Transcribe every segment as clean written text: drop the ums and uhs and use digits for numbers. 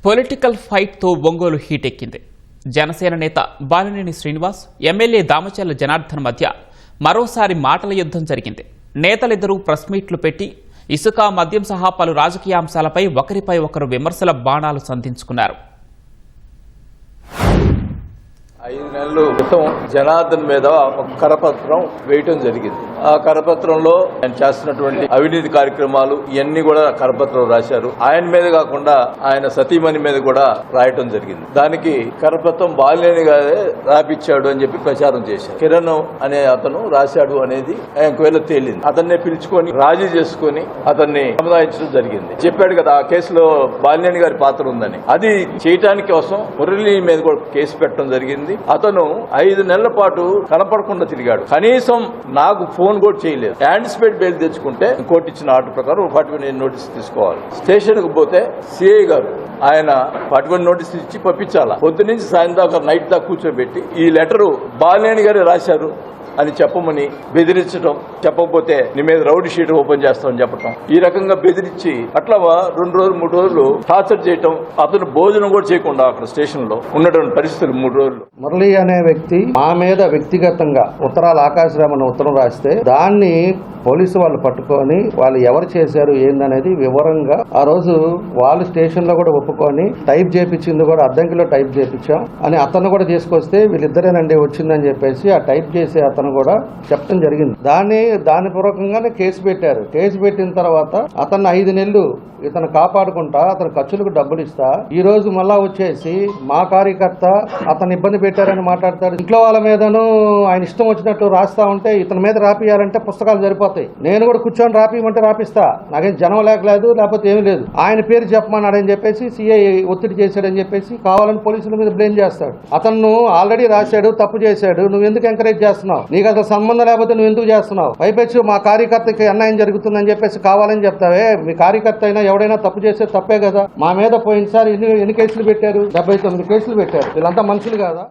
Political ఫైట్తో Ongole heat ఎక్కింది. జనసేన నేత Balineni Srinivas, MLA Damacharla Janardhan మధ్య మరోసారి మాటల యుద్ధం జరిగింది. నేతలిద్దరూ ప్రెస్ మీట్లు పెట్టి ఇసుక, మద్యం సహా పలు రాజకీయ అంశాలపై ఒకరిపై ఒకరు విమర్శల బాణాలు సంధించుకున్నారు. 5 నెలల క్రితం జనార్దన్ మీద ఒక కరపత్రం వేయటం జరిగింది. ఆ కరపత్రంలో ఆయన చేస్తున్నటువంటి అవినీతి కార్యక్రమాలు ఇవన్నీ కూడా కరపత్రం రాశారు. ఆయన మీద కాకుండా ఆయన సతీమణి మీద కూడా రాయటం జరిగింది. దానికి కరపత్రం బాలినేని గారే రాపిచ్చాడు అని చెప్పి ప్రచారం చేశారు. కిరణ్ అనే అతను రాశాడు అనేది ఒకవేళ తేలింది. అతన్నే పిలుచుకొని రాజీ చేసుకుని అతన్ని సముదాయించడం జరిగింది. చెప్పాడు కదా ఆ కేసులో బాలినేని గారి పాత్ర ఉందని. అది చేయటానికి కోసం మురళి మీద కూడా కేసు పెట్టడం జరిగింది. అతను 5 నెలల పాటు కనపడకుండా తిరిగాడు. కనీసం నాకు ఫోన్ కూడా చేయలేదు. యాంటిసిపేట్ బెయిల్ తెచ్చుకుంటే కోర్టు ఇచ్చిన ఆర్డర్ ప్రకారం 41 నోటీస్ తీసుకోవాలి. స్టేషన్ కు పోతే సిఐ గారు ఆయన 41 నోటీస్ ఇచ్చి పంపించాలా. పొద్దు నుంచి సాయంత్రం దాకా నైట్ దాకా కూర్చోబెట్టి ఈ లెటరు బాలినేని గారే రాశారు అని చెప్పమని బెదిరించడం, చెప్పకపోతే నీ మీద రౌడీ షీట్ ఓపెన్ చేస్తామని చెప్పడం, ఈ రకంగా బెదిరించి అట్లా 2 రోజులు 3 రోజులు టార్చర్ చేయటం. అతను భోజనం కూడా చేయకుండా అక్కడ స్టేషన్ లో ఉన్నటువంటి పరిస్థితులు 3 రోజులు. మురళి అనే వ్యక్తి మా మీద వ్యక్తిగతంగా ఉత్తరాల ఆకాశరామని ఉత్తరం రాస్తే దాన్ని పోలీసు వాళ్ళు పట్టుకొని వాళ్ళు ఎవరు చేశారు ఏందనేది వివరంగా ఆ రోజు వాళ్ళు స్టేషన్ లో కూడా ఒప్పుకొని టైప్ చేయించింది కూడా అద్దంకిలో టైప్ చేయించాం అని అతను కూడా తీసుకొస్తే వీళ్ళిద్దరేనండి వచ్చిందని చెప్పేసి ఆ టైప్ చేసి అతను కూడా చెప్పడం జరిగింది. దాని పూర్వకంగానే కేసు పెట్టారు. కేసు పెట్టిన తర్వాత అతన్ని 5 నెలలు ఇతను కాపాడుకుంటా అతను ఖర్చులకు డబ్బులు ఇస్తా ఈ రోజు మళ్ళా వచ్చేసి మా కార్యకర్త అతను ఇబ్బంది పెట్టారని మాట్లాడతాడు. ఇంట్లో వాళ్ళ మీదను ఆయన ఇష్టం వచ్చినట్టు రాస్తా ఉంటే ఇతని మీద రాపియాలంటే పుస్తకాలు సరిపోతాయి. నేను కూడా కూర్చొని రాపియమంటే రాపిస్తా, నాకేం జనం లేకలేదు, లేకపోతే ఏమీ లేదు. ఆయన పేరు చెప్పమన్నాడని చెప్పేసి సిఐ ఒత్తిడి చేశాడని చెప్పేసి కావాలని పోలీసుల మీద బ్లేమ్ చేస్తాడు. అతను ఆల్రెడీ రాశాడు, తప్పు చేశాడు, నువ్వు ఎందుకు ఎంకరేజ్ చేస్తున్నావు, నీకు అసలు సంబంధం లేకపోతే నువ్వు ఎందుకు చేస్తున్నావు, పైపెచ్చు మా కార్యకర్తకి అన్యాయం జరుగుతుందని చెప్పేసి కావాలని చెప్తావే. మీ కార్యకర్త అయినా ఎవడైనా తప్పు చేస్తే తప్పే కదా. మా మీద పోయినసారి ఎన్ని కేసులు పెట్టారు? 79 కేసులు పెట్టారు. వీళ్ళంతా మనుషులు కాదా?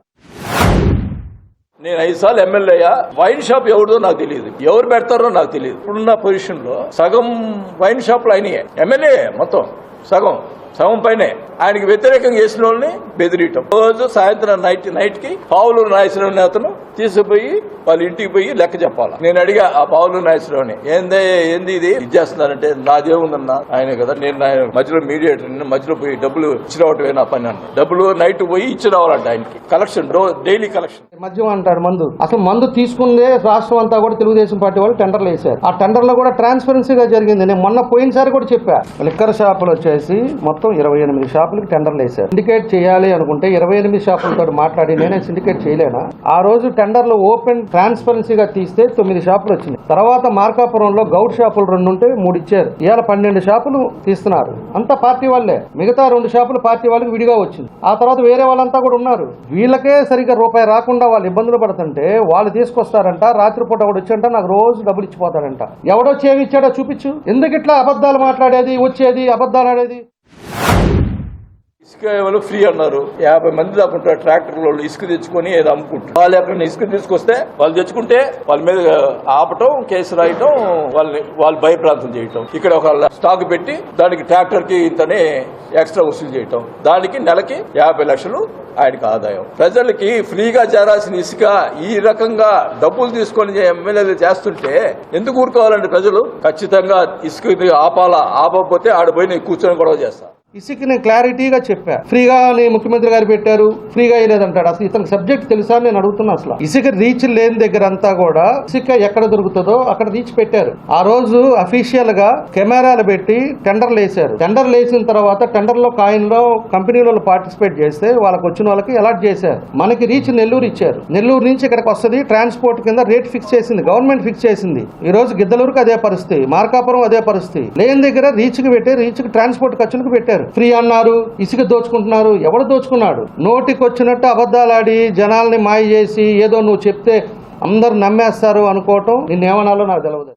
నేను 5 సార్లు ఎమ్మెల్యే అయ్యా. వైన్ షాప్ ఎవరిదో నాకు తెలియదు, ఎవరు పెడతారో నాకు తెలియదు. ఇప్పుడున్న పొజిషన్ లో సగం వైన్ షాప్లు అయినాయి. ఎమ్మెల్యే మొత్తం సగం పైనే ఆయనకి వ్యతిరేకంగా చేసిన వాళ్ళని బెదిరియటం. రోజు సాయంత్రం నైట్ కి పావులు నాగేశ్వరరావు అతను తీసుకుపోయి వాళ్ళ ఇంటికి పోయి లెక్క చెప్పాలి. నేను అడిగా ఆ పావులు నాగేశ్వరరావుని, ఏంది ఇది చేస్తున్నారంటే నాదేముందన్నా ఆయన కదా, నేను మధ్యలో మీడియేటర్, మధ్యలో పోయి డబ్బులు ఇచ్చి రావటమే నా పని అన్న. డబ్బులు నైట్ పోయి ఇచ్చి రావాలంట ఆయనకి. Collection daily collection. మద్యం అంటారు మందు. అసలు మందు తీసుకుందే రాష్ట్రం అంతా కూడా తెలుగుదేశం పార్టీ వాళ్ళు టెండర్లు వేశారు. ఆ టెండర్ లో కూడా ట్రాన్స్పరెన్సీగా జరిగింది. నేను మొన్న పోయినసారి కూడా చెప్పా. లిక్కర్ షాపులు వచ్చేసి మొత్తం 28 షాపులకి టెండర్లు వేశారు. సిండికేట్ చేయాలి అనుకుంటే 28 షాపులతో మాట్లాడి నేనే సిండికేట్ చేయలేనా? ఆ రోజు టెండర్లు ఓపెన్ ట్రాన్స్పరెన్సీగా తీస్తే 9 షాపులు వచ్చినాయి. తర్వాత మార్కాపురంలో గౌడ్ షాపులు 2 ఉంటే 3 ఇచ్చారు. ఇవాళ 12 షాపులు తీస్తున్నారు. అంతా పార్టీ వాళ్ళే. మిగతా 2 షాపులు పార్టీ వాళ్ళకి విడిగా వచ్చింది. ఆ తర్వాత వేరే వాళ్ళంతా కూడా ఉన్నారు. వీళ్ళకే సరిగ్గా రూపాయి రాకుండా వాళ్ళు ఇబ్బందులు పడుతుంటే వాళ్ళు తీసుకొస్తారంట. రాత్రిపూట కూడా వచ్చంట నాకు రోజు డబ్బులు ఇచ్చిపోతారంట. ఎవడొచ్చి ఏమి ఇచ్చాడో చూపించు. ఎందుకు ఇట్లా అబద్ధాలు మాట్లాడేది, వచ్చేది అబద్ధాలు ఆడేది? ఇసుక ఫ్రీ అన్నారు. 50 మంది దాకా ఉంటారు ట్రాక్టర్లో ఇసుక తెచ్చుకొని ఏదో అమ్ముకుంటారు. వాళ్ళు ఎక్కడ ఇసుక తీసుకొస్తే వాళ్ళు తెచ్చుకుంటే వాళ్ళ మీద ఆపటం, కేసు రాయటం, వాళ్ళు భయప్రాంతం చేయటం. ఇక్కడ ఒక స్టాక్ పెట్టి దానికి ట్రాక్టర్ కి ఇంతనే ఎక్స్ట్రా వసూలు చేయటం. దానికి నెలకి 50 లక్షలు ఆయనకి ఆదాయం. ప్రజలకి ఫ్రీగా చేరాల్సిన ఇసుక ఈ రకంగా డబ్బులు తీసుకొని ఎమ్మెల్యేలు చేస్తుంటే ఎందుకు ఊరుకోవాలంటే ప్రజలు? ఖచ్చితంగా ఇసుక ఆపకపోతే ఆడపోయి నేను కూర్చొని గొడవ చేస్తా. ఇసుకని క్లారిటీగా చెప్పా. ఫ్రీగా ముఖ్యమంత్రి గారు పెట్టారు, ఫ్రీగా వేయలేదంటాడు. అసలు ఇతనికి సబ్జెక్ట్ తెలుసా నేను అడుగుతున్నా. అసలు ఇసుక రీచ్ లేని దగ్గర అంతా కూడా ఇసుక ఎక్కడ దొరుకుతుందో అక్కడ రీచ్ పెట్టారు. ఆ రోజు అఫీషియల్ గా కెమెరాలు పెట్టి టెండర్లు వేశారు. టెండర్లు వేసిన తర్వాత టెండర్ లో కాయిన్లో కంపెనీలో పార్టిసిపేట్ చేస్తే వాళ్ళకి వచ్చిన వాళ్ళకి అలాట్ చేశారు. మనకి రీచ్ నెల్లూరు ఇచ్చారు. నెల్లూరు నుంచి ఇక్కడికి వస్తుంది. ట్రాన్స్పోర్ట్ కింద రేట్ ఫిక్స్ చేసింది గవర్నమెంట్, ఫిక్స్ చేసింది. ఈ రోజు గిద్దలూరుకు అదే పరిస్థితి, మార్కాపురం అదే పరిస్థితి. లేని దగ్గర రీచ్ కి పెట్టి రీచ్ కి ట్రాన్స్పోర్ట్ ఖర్చులకు పెట్టారు. ఫ్రీ అన్నారు, ఇసుక దోచుకుంటున్నారు. ఎవడు దోచుకున్నాడు? నోటికి వచ్చినట్టు అబద్ధాలాడి జనాల్ని మాయ చేసి ఏదో నువ్వు చెప్తే అందరు నమ్మేస్తారు అనుకోవటం నిన్నేమనాలో నాకు తెలియదు.